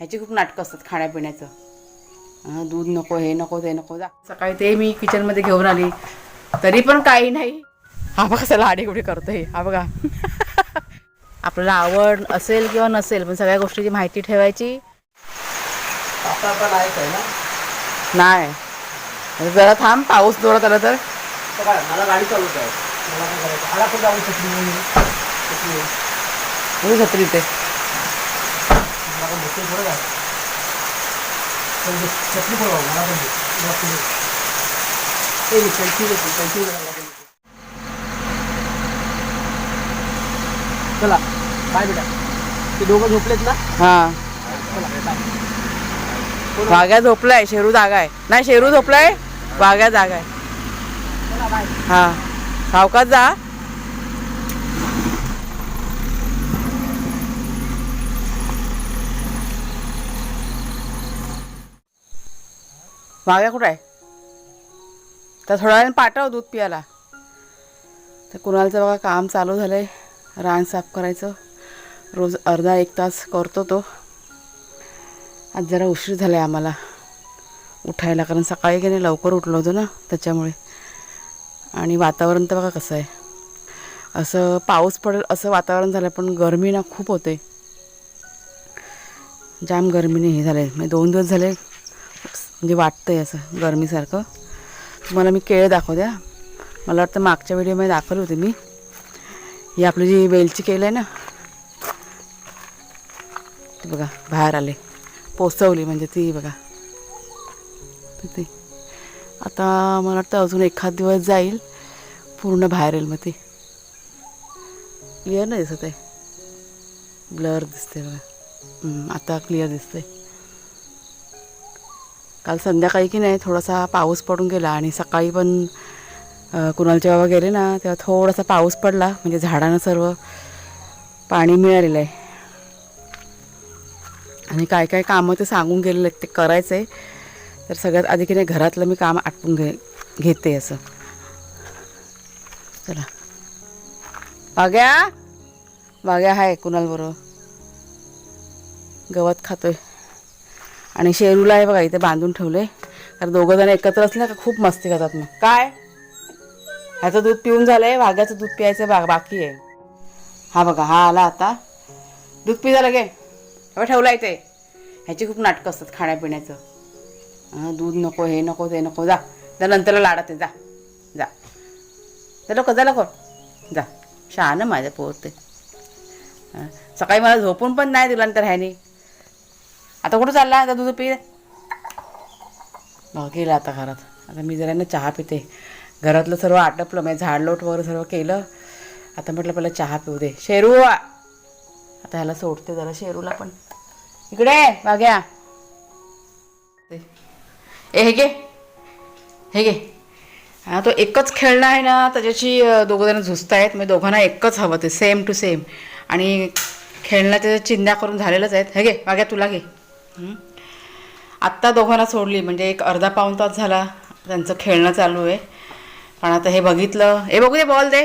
ह्याची खूप नाटकं असतात खाण्यापिण्याचं. दूध नको, हे नको, ते नको. जा सकाळी ते मी किचनमध्ये घेऊन आली तरी पण काही नाही. हा बघा कसं लाडीगुडी करतोय, हा बघा. आपल्याला आवड असेल किंवा नसेल पण सगळ्या गोष्टीची माहिती ठेवायची. नाही जरा थांब, पाऊस जोरात आला तर. मला गाडी चालवत आहे, मला काय करायचं. आला पण जाऊ छत्री छत्री ते मला पण बसते थोडं काय छत्री पण मला पण चला बाय बेटा. ते दोघं झोपलेत ना. हां वाघ्या झोपलाय, शेरू जागा आहे. नाही शेरू झोपलाय, वाघ्या जागा आहे. हां सावकाश जा. वाघ्या कुठं आहे? तर थोड्या वेळाने पाठव दूध पियाला. तर कुणालचं बघा काम चालू झालं आहे, रान साफ करायचं. रोज अर्धा एक तास करतो तो. आज जरा उशीर झाला आहे आम्हाला उठायला, कारण सकाळी की नाही लवकर उठलो होतो ना त्याच्यामुळे. आणि वातावरण तर बघा कसं आहे, असं पाऊस पडेल असं वातावरण झालं पण गरमी ना खूप होते. जाम गरमीने हे झालं आहे. म्हणजे 2 दिवस झाले म्हणजे वाटतं आहे असं गरमीसारखं. तुम्हाला मी केळं दाखवते. मला वाटतं मागच्या व्हिडिओमध्ये दाखवली होती मी. ही आपली जी वेलची केळं आहे ना, ती बघा बाहेर आले, पोचवली म्हणजे ती बघा ती. आता मला वाटतं अजून एखाद दिवस जाईल, पूर्ण बाहेर येईल. मग ती क्लिअर नाही दिसत आहे, ब्लर दिसते बघा. आता क्लिअर दिसते. काल संध्याकाळी की नाही थोडासा पाऊस पडून गेला आणि सकाळी पण कुणालचे बाबा गेले ना तेव्हा थोडासा पाऊस पडला, म्हणजे झाडांना सर्व पाणी मिळालेलं आहे. आणि काय काय कामं ते सांगून गेलेले आहेत ते करायचं आहे. तर सगळ्यात आधी की नाही घरातलं मी काम आटपून घेते असं. चला वाघ्या, वाघ्या आहे कुणालबरोबर गवत खातोय. आणि शेरूला आहे बघा इथे बांधून ठेवले, कारण दोघं जण एकत्र असले का खूप मस्ती करतात. मग काय ह्याचं दूध पिऊन झालं आहे, वाघ्याचं दूध प्यायचं बाकी आहे. हा बघा हा आला आता, दूध पी झालं गे. ठेवला इथे. ह्याची खूप नाटकं असतात खाण्यापिण्याचं. दूध नको, हे नको, ते नको. जा त्या नंतरला लाडात आहे. जा जा त्या लोक जा लवकर जा. शहाणं माझ्या पोर ते. सकाळी मला झोपून पण नाही दिला नंतर ह्याने. आता कुठं चालला? आता दूध पी. मग गेलं आता घरात. आता मी जरा ना चहा पिते. घरातलं सर्व आटपलं, म्हणजे झाडलोट वगैरे सर्व केलं. आता म्हटलं पहिलं चहा पिऊ दे. शेरू आता ह्याला सोडते जरा, शेरूला पण. इकडे वाघ्या, हे घे, हे घे. हा तो एकच खेळणं आहे ना, त्याच्याशी दोघं जण झुजत आहेत. म्हणजे दोघांना एकच हवं, ते सेम टू सेम. आणि खेळणं त्याच्या चिंध्या करून झालेलंच आहेत. हे घे वाघ्या, तुला घे. आत्ता दोघांना सोडली, म्हणजे एक अर्धा पाऊण तास झाला त्यांचं खेळणं चालू आहे. पण आता हे बघितलं, हे बघू दे, बॉल दे.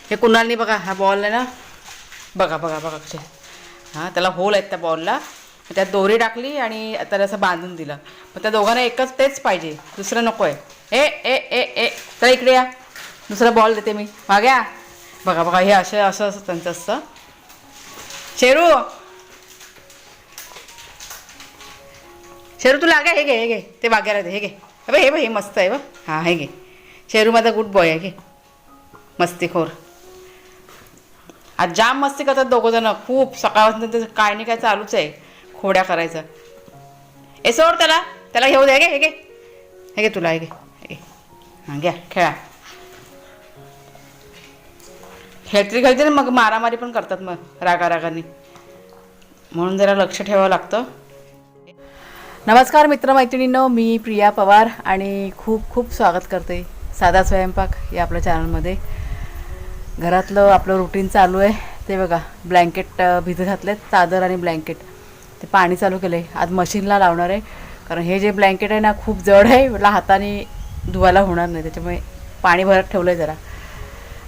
हे कुणालनी बघा हा बॉल आहे ना, बघा बघा बघा कसे. हां त्याला होल आहेत त्या बॉलला. त्यात दोरी टाकली आणि त्याला असं बांधून दिलं. मग त्या दोघांना एकच तेच पाहिजे, दुसरं नको आहे. ए ए ए ए तर इकडे या, दुसरा बॉल देते मी. वाघ्या बघा बघा, हे असं असं असं त्यांचं असतं. शेरू, शेरू तू लागा, हे घे, हे घे. ते वाघ्याला दे, हे घे. हे बघ, हे मस्त आहे बघ. हां हे घे. शेरू माझा गुड बॉय आहे. घे, मस्तीखोर. आज जाम मस्ती करतात दोघं जण खूप. सकाळपासून काय नाही काय चालूच आहे, खोड्या करायचं. ए सोड त्याला, त्याला घेऊ दे. हे घे, हे घे, हे घे तुला, हे घे, हे घे. हां घ्या खेळा. खेळती खेळते ना मग मारामारी पण करतात मग रागारागाने, म्हणून जरा लक्ष ठेवावं लागतं. नमस्कार मित्रमैत्रिणींनो, मी प्रिया पवार आणि खूप खूप स्वागत करते साधा स्वयंपाक या आपल्या चॅनलमध्ये. घरातलं आपलं रुटीन चालू आहे. ते बघा ब्लँकेट भिजत घातलेत, चादर आणि ब्लँकेट. ते पाणी चालू केलं आहे. आज मशीनला लावणार आहे, कारण हे जे ब्लँकेट आहे ना खूप जड आहे, म्हटलं हाताने धुवायला होणार नाही, त्याच्यामुळे पाणी भरत ठेवलं आहे जरा.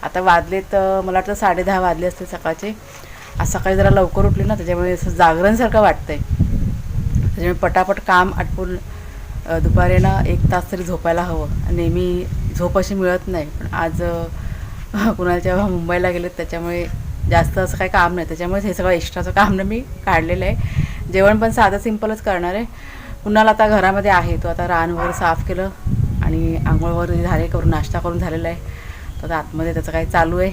आता वाजलेत मला वाटतं 10:30 वाजले असते सकाळचे. आज सकाळी जरा लवकर उठली ना, त्याच्यामुळे असं जागरणसारखं वाटतं आहे. त्याच्यामुळे पटापट काम आटपून दुपारी ना 1 तास तरी झोपायला हवं. नेहमी झोप अशी मिळत नाही, पण आज कुणालच्या मुंबईला गेलेत त्याच्यामुळे जास्त असं काही काम नाही, त्याच्यामुळे हे सगळं एक्स्ट्राचं काम ना मी काढलेलं आहे. जेवण पण साधं सिंपलच करणार आहे. कुणाल आता घरामध्ये आहे, तो आता रान वगैरे साफ केलं आणि आंघोळ वगैरे झाले, करून नाश्ता करून झालेला आहे. तर आता आतमध्ये त्याचं काही चालू आहे,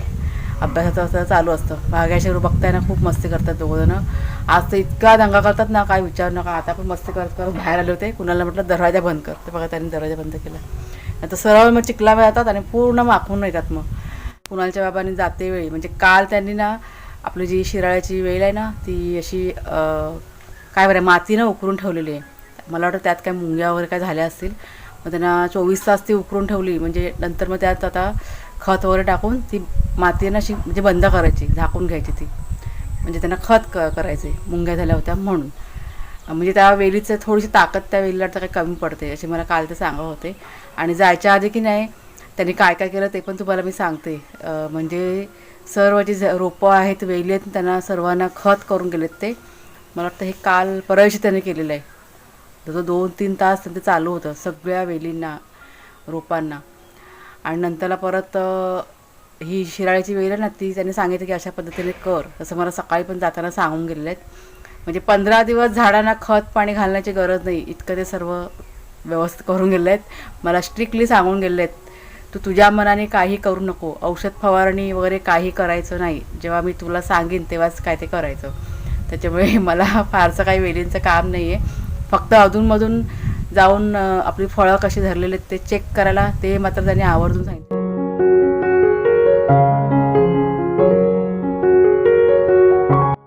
अभ्यासाचं असं चालू असतं. भाग्याशी बघताय ना खूप मस्ती करतात दोघंजणं. आज तर इतका दंगा करतात ना काय विचारू नका. आता पण मस्ती करत करत बाहेर आले होते. कुणाला म्हटलं दरवाजा बंद कर, तर बघा त्यांनी दरवाजा बंद केला. आता सरळ मग चिखलामध्ये जातात आणि पूर्ण माखून येतात. मग कुणालच्या बाबांनी जाते वेळी म्हणजे काल त्यांनी ना आपली जी शिराळ्याची वेल आहे ना ती अशी काय बरं मातीनं उकरून ठेवलेली आहे. मला वाटतं त्यात काय मुंग्या वगैरे काय झाल्या असतील, मग त्यांना 24 तास ती उकरून ठेवली. म्हणजे नंतर मग त्यात आता खत वगैरे टाकून ती मातीनं अशी म्हणजे बंद करायची, झाकून घ्यायची ती, म्हणजे त्यांना खत करायचे मुंग्या झाल्या होत्या म्हणून. म्हणजे त्या वेलीचं थोडीशी ताकद त्या वेलीला तर काही कमी पडते असे मला काल ते सांगत होते. आणि जायच्या आधी की नाही त्यांनी काय काय केलं ते पण तुम्हाला मी सांगते. म्हणजे सर्व जी रोपं आहेत वेली आहेत त्यांना सर्वांना खत करून गेलेत ते. मला वाटतं हे काल परवाशी त्यांनी केलेलं आहे. तर 2-3 तास त्यांचं चालू होतं सगळ्या वेलींना रोपांना. आणि नंतरला परत ही शिराळ्याची वेल आहे ना ती त्यांनी सांगितलं की अशा पद्धतीने कर, तसं मला सकाळी पण जाताना सांगून गेलेले आहेत. म्हणजे 15 दिवस झाडांना खत पाणी घालण्याची गरज नाही इतकं ते सर्व व्यवस्थित करून गेले आहेत. मला स्ट्रिक्टली सांगून गेले आहेत, तू तुझ्या मनाने काही करू नको, औषध फवारणी वगैरे काही करायचं नाही, जेव्हा मी तुला सांगेन तेव्हाच काय ते करायचं. त्याच्यामुळे मला फारसं काही वेलींचं काम नाही आहे. फक्त अधूनमधून जाऊन आपली फळं कशी धरलेली आहेत ते चेक करायला ते मात्र त्यांनी आवर्जून सांगितलं.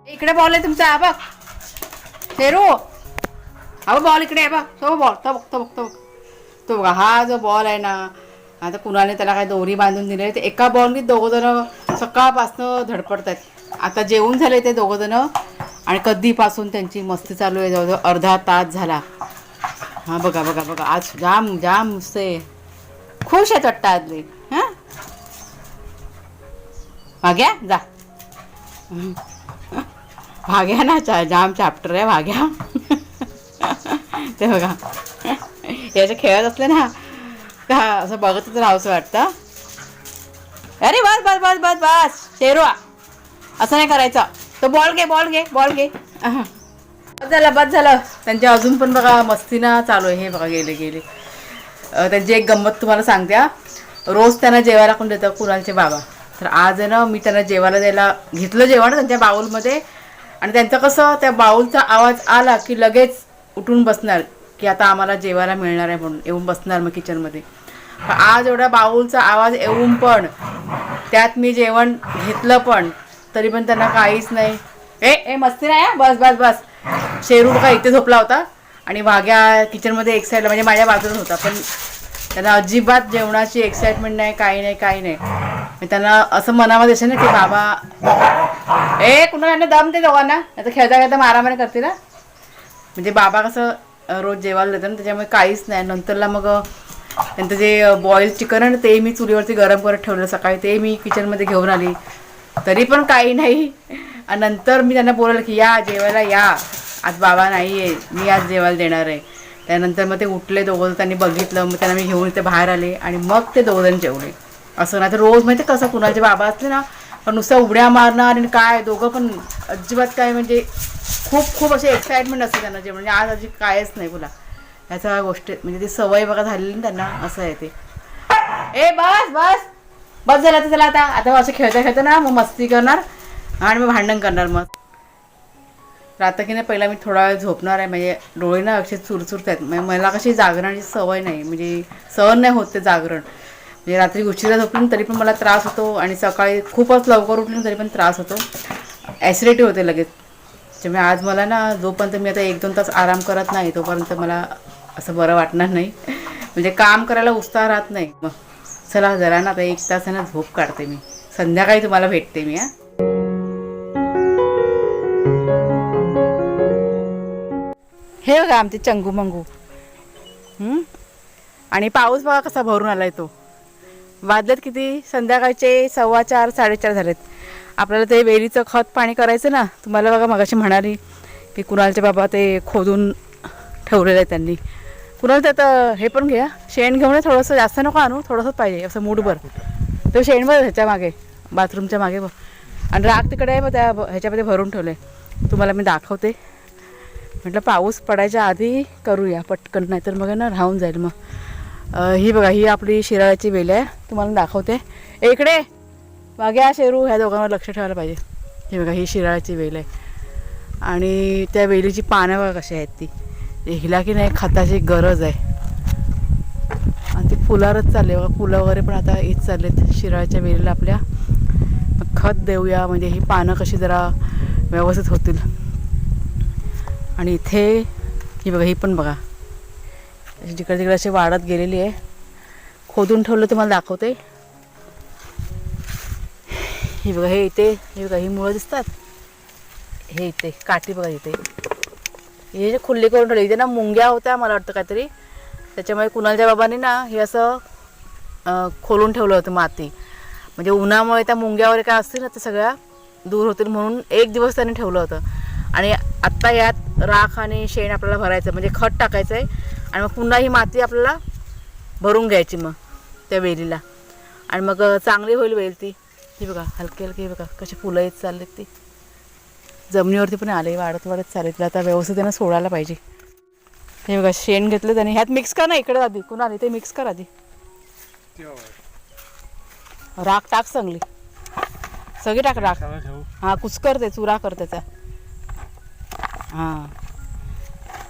इकडे बॉल आहे तुमचा, बघ शेरू, हा बॉल इकडे आहे बघ, तो बॉल तो बघ तो बघ तो बघ तो बघा. हा जो बॉल आहे ना आता कुणाने त्याला काय दोरी बांधून दिले, ते एका बॉलनी दोघंजणं सकाळपासनं धडपडत आहेत. आता जेवून झाले ते दोघंजणं आणि कधीपासून त्यांची मस्ती चालू आहे, जवळजवळ अर्धा तास झाला. हां बघा बघा बघा, आज जाम जाम नुसते खुश आहेत वाटतं आजले. हां भाग्या जा, भाग्या ना जाम चॅप्टर आहे भाग्या. ते बघा याच्या खेळत असले ना का असं बघतच राहावंसं वाटतं. अरे बस बस बस बस बस शेरू, असं नाही करायचं. तो बॉल घे बॉल घे बॉल घे. बस झालं बस झालं. त्यांच्या अजून पण बघा मस्तीना चालू आहे. हे बघा गेले गेले. त्यांची एक गंमत तुम्हाला सांगते. रोज त्यांना जेवायला कोण देतं, कुणालचे बाबा. तर आज आहे ना मी त्यांना जेवायला द्यायला घेतलं जेवण त्यांच्या बाऊलमध्ये, आणि त्यांचं कसं त्या बाऊलचा आवाज आला की लगेच उठून बसणार की आता आम्हाला जेवायला मिळणार आहे म्हणून येऊन बसणार मग किचनमध्ये. आज एवढा बाऊलचा आवाज येऊन पण त्यात मी जेवण घेतलं पण तरी पण त्यांना काहीच नाही. ए मस्ती नाही, बस बस बस. शेरू बघा इथे झोपला होता आणि भाग्या किचनमध्ये एक साईडला म्हणजे माझ्या बाजूला होता, पण त्यांना अजिबात जेवणाची एक्साइटमेंट नाही, काही नाही काही नाही. त्यांना असं मनामध्ये असेल ना की बाबा कुणा यांना दम ते दोघांना, आता खेळता खेळता मारामारी करते ना. म्हणजे बाबा कसं रोज जेवायला देतं ना, त्याच्यामुळे काहीच नाही. नंतरला मग त्यांचं जे बॉईल चिकन आहे ना ते मी चुलीवरती गरम करत ठेवलं सकाळी, ते मी किचनमध्ये घेऊन आली तरी पण काही नाही. आणि नंतर मी त्यांना बोलवलं की या जेवायला या, आज बाबा नाही आहे, मी आज जेवायला देणार आहे. त्यानंतर मग ते उठले दोघं, त्यांनी बघितलं, मग त्यांना मी घेऊन इथे बाहेर आले आणि मग ते दोघंजण जेवले. असं नाही तर रोज माहिती कसं कुणाचे बाबा असले ना पण नुसतं उड्या मारणार आणि काय दोघं पण अजिबात काय म्हणजे खूप खूप असे एक्साइटमेंट असते त्यांना जेवण. म्हणजे आज अशी कायच नाही बोला ह्या गोष्टी, म्हणजे ती सवय बघा झालेली ना त्यांना, असं आहे ते. बस बस बस झालं तर चला आता असं खेळता खेळता ना मग मस्ती करणार आणि मग भांडण करणार. मग रात्र की नाही पहिला मी थोडा वेळ झोपणार आहे, म्हणजे डोळे ना असे चुरचुरत आहेत. म्हणजे मला कशी जागरणाची सवय नाही, म्हणजे सहन नाही होत ते जागरण. म्हणजे रात्री उशिरा झोपली तरी पण मला त्रास होतो आणि सकाळी खूपच लवकर उठली तरी पण त्रास होतो, ॲसिडिटी होते लगेच. त्यामुळे आज मला ना जोपर्यंत मी आता 1-2 तास आराम करत नाही तोपर्यंत मला असं बरं वाटणार नाही, म्हणजे काम करायला उत्साह राहत नाही. मग चला जरा ना आता 1 तास ना झोप काढते मी, संध्याकाळी तुम्हाला भेटते मी. हे बघा आमचे चंगू मंगू. आणि पाऊस बघा कसा भरून आलाय तो. वाजलेत किती, संध्याकाळचे 4:15 4:30 झालेत. आपल्याला ते वेलीचं खत पाणी करायचं ना, तुम्हाला बघा मगाशी म्हणाली की कुणालचे बाबा ते खोदून ठेवलेलं आहे त्यांनी. कुणाला त्यात हे पण घ्या, शेण घेऊन थोडंसं, जास्त नको आणू, थोडंसंच पाहिजे असं मूठभर. तो शेण बघ ह्याच्या मागे, बाथरूमच्या मागे बघ. आणि राख तिकडे आहे, मग त्या ह्याच्यामध्ये भरून ठेवलं आहे. तुम्हाला मी दाखवते. म्हटलं पाऊस पडायच्या आधी करूया पटकन, नाहीतर मग ना राहून जाईल मग. ही बघा, ही आपली शिराळ्याची वेल आहे, तुम्हाला दाखवते. इकडे मागे शेरू, ह्या दोघांवर लक्ष ठेवायला पाहिजे. ही बघा, ही शिराळ्याची वेल आहे आणि त्या वेलीची पानं बघा कशी आहेत. ती हिला की नाही खताची गरज आहे. आणि ती फुलारच चालले बघा, फुलं वगैरे पण आता येत चाललेत शिराळ्याच्या वेलीला आपल्या. खत देऊया म्हणजे ही पानं कशी जरा व्यवस्थित होतील. आणि इथे ही बघा, ही पण बघा जिकडे तिकडे अशी वाढत गेलेली आहे. खोदून ठेवलं तुम्हाला दाखवते. ही बघा, हे इथे हे बघा, ही मुळं दिसतात. हे इथे काठी बघा, इथे हे जे खुल्ली करून ठेवली, इथे ना मुंग्या होत्या मला वाटतं काहीतरी, त्याच्यामुळे कुणालच्या बाबांनी ना हे असं खोलून ठेवलं होतं माती. म्हणजे उन्हामुळे त्या मुंग्या वगैरे काय असतील ना ते सगळ्या दूर होतील म्हणून एक दिवस त्यांनी ठेवलं होतं. आणि आत्ता यात राख आणि शेण आपल्याला भरायचं, म्हणजे खत टाकायचं आहे. आणि मग पुन्हा ही माती आपल्याला भरून घ्यायची मग त्या वेलीला, आणि मग चांगली होईल वेल ती. ही बघा हलकी हलकी, बघा कशी फुलं येत चाललेत. ती जमिनीवरती पण आले, वाढत वाढत चालेल. तिला आता व्यवस्थित त्यांना सोडायला पाहिजे. हे बघा शेण घेतलं त्याने, ह्यात मिक्स कर ना इकडे आधी, कुणाला ते मिक्स कर आधी. राख टाक चांगली, सगळी टाक राख. हां कुचकर ते, चुरा कर त्याचा. हां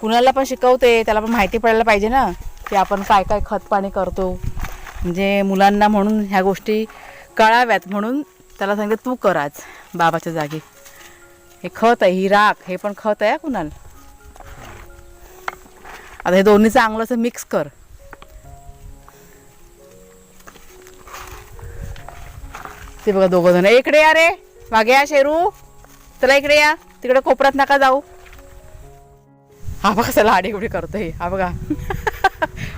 कुणाला पण शिकवते, त्याला पण माहिती पडायला पाहिजे ना की आपण काय काय खत पाणी करतो. म्हणजे मुलांना म्हणून ह्या गोष्टी कळाव्यात म्हणून त्याला सांगितलं तू कर आज बाबाच्या जागी. हे खत आहे, ही राख, हे पण खत आहे कुणाल. आता हे दोन्ही चांगलं असं मिक्स कर. ते बघा दोघं जण, इकडे या रे मागे या शेरू, चला इकडे या, तिकडे कोपऱ्यात नका जाऊ. हा बघा कसा लाडीगुडी करतोय, हा बघा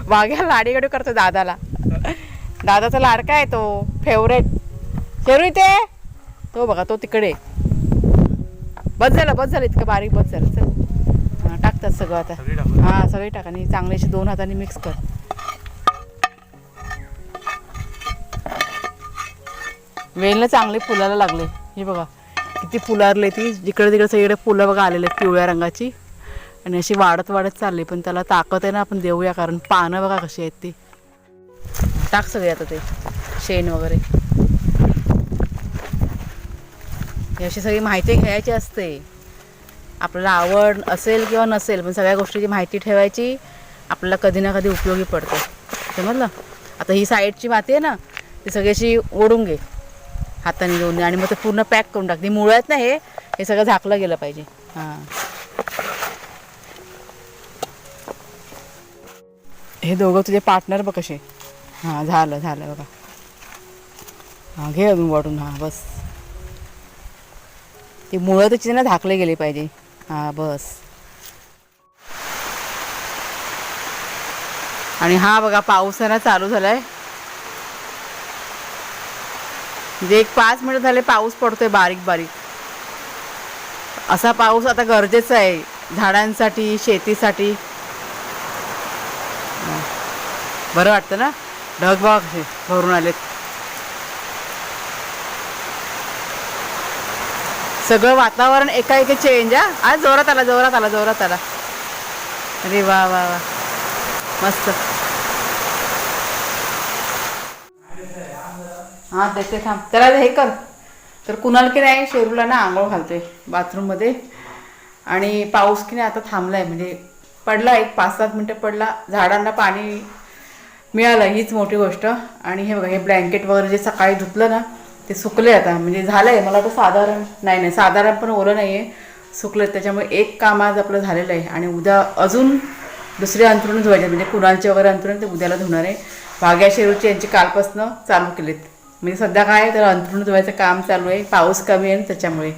वाघ्या लाडीगुडी करतो दादाला. दादाचा लाडका आहे तो, फेवरेट. शेरू इथे, तो बघा तो तिकडे. बस झालं इतकं बारीक, बस झालं. चल हां टाकतात सगळं आता. हां सगळी टाका आणि चांगलीशी 2 हातांनी मिक्स कर. वेलनं चांगली फुलाला लागले. हे बघा किती फुलारले, ती जिकडे तिकडे सगळीकडे फुलं बघा आलेले आहेत पिवळ्या रंगाची. आणि अशी वाढत वाढत चालली, पण त्याला ताकद आहे ना, आपण देऊया. कारण पानं बघा कशी आहेत ती. टाक सगळे आता ते शेण वगैरे. ही अशी सगळी माहिती घ्यायची असते. आपल्याला आवड असेल किंवा नसेल, पण सगळ्या गोष्टीची माहिती ठेवायची, आपल्याला कधी ना कधी उपयोगी पडते. समजलं. आता ही साईडची माती आहे ना, ती सगळी अशी ओढून घे हाताने दोन्ही, आणि मग ते पूर्ण पॅक करून टाक. ती मुळं आहेत ना, हे सगळं झाकलं गेलं पाहिजे. हां हे दोघं तुझे पार्टनर बघ कसे. हां झालं बघा. हां घे अजून वाटून. हां बस, ती मुळं त्याची ना झाकले गेले पाहिजे. हां बस. आणि हा बघा पावसाला चालू झाला आहे. म्हणजे एक 5 मिनिट झाले पाऊस पडतोय बारीक बारीक. असा पाऊस आता गरजेचा आहे झाडांसाठी, शेतीसाठी. बरं वाटतं ना. ढग बघा कसे भरून आलेत. सगळं वातावरण एकाएकी चेंज. आज जोरात आला. अरे वा वा वा मस्त. हां ते थांब, त्याला हे कर. तर कुणाल की नाही शेरूला ना आंघोळ घालतोय बाथरूममध्ये. आणि पाऊस की नाही आता थांबला आहे, म्हणजे पडला एक 5-7 मिनटं पडला. झाडांना पाणी मिळालं, हीच मोठी गोष्ट. आणि हे बघा हे ब्लँकेट वगैरे जे सकाळी धुतलं ना ते सुकले आता. म्हणजे झालं आहे मला वाटतं साधारण पण ओलं नाही आहे, सुकलेत. त्याच्यामुळे एक काम आज आपलं झालेलं आहे. आणि उद्या अजून दुसरे अंथरुण धुवायचे, म्हणजे कुणालचे वगैरे अंथरुण ते उद्याला धुणार आहे. भाग्या शेरूची यांची कालपासनं चालू केलेत. म्हणजे सध्या काय तर अंथरुण धुवायचं काम चालू आहे, पाऊस कमी आहे त्याच्यामुळे.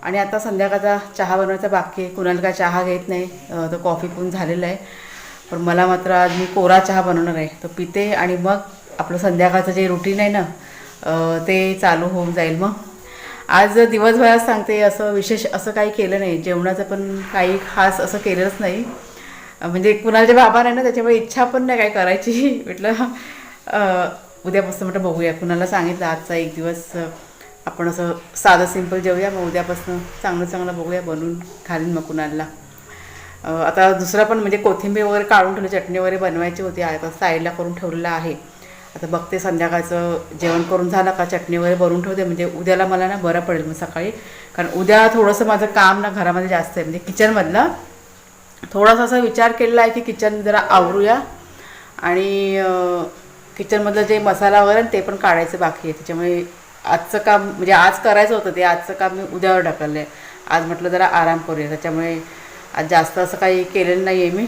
आणि आता संध्याकाळचा चहा बनवायचा बाकी आहे. कुणाला काय चहा घेत नाही, तो कॉफी पिऊन झालेला आहे. पण मला मात्र आज मी कोरा चहा बनवणार आहे, तो पिते. आणि मग आपलं संध्याकाळचं जे रुटीन आहे ना ते चालू होऊन जाईल. मग आज दिवसभरात सांगते असं विशेष असं काही केलं नाही, जेवणाचं पण काही खास असं केलंच नाही. म्हणजे कुणालचे बाबा नाही ना, त्याच्यामुळे इच्छा पण नाही काय करायची. म्हटलं उद्यापासून म्हटलं बघूया. कुणाला सांगितलं आजचा एक दिवस आपण असं साधं सिंपल जेवूया, मग उद्यापासून चांगलं चांगलं बघूया, बनवून घालीन मग कुणाला. आता दुसरं पण म्हणजे कोथिंबीर वगैरे काढून ठेवली, चटणी वगैरे बनवायची होती, आता साईडला करून ठेवलेलं आहे. आता बघते संध्याकाळचं जेवण करून झालं का चटणी वगैरे बनवून ठेवते, म्हणजे उद्याला मला ना बरं पडेल मग सकाळी. कारण उद्या थोडंसं माझं काम ना घरामध्ये जास्त आहे, म्हणजे किचनमधलं थोडासा असा विचार केलेला आहे की किचन जरा आवरूया आणि किचनमधलं जे मसाला वगैरे ते पण काढायचं बाकी आहे. त्याच्यामुळे आजचं काम म्हणजे आज करायचं होतं ते आजचं काम मी उद्यावर ढकललं आहे. आज म्हटलं जरा आराम करूया, त्याच्यामुळे आज जास्त असं काही केलेलं नाही आहे मी.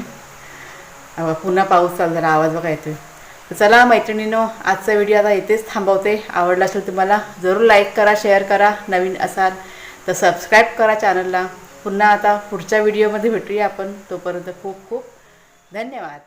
पुन्हा पाऊस चालू झाला, आवाज बघा येतोय. तर चला मैत्रिणींनो, आजचा व्हिडिओ आता इथेच थांबवते. आवडला असेल तुम्हाला जरूर लाईक करा, शेअर करा. नवीन असाल तर सबस्क्राईब करा चॅनलला. पुन्हा आता पुढच्या व्हिडिओमध्ये भेटूया आपण. तोपर्यंत खूप खूप धन्यवाद.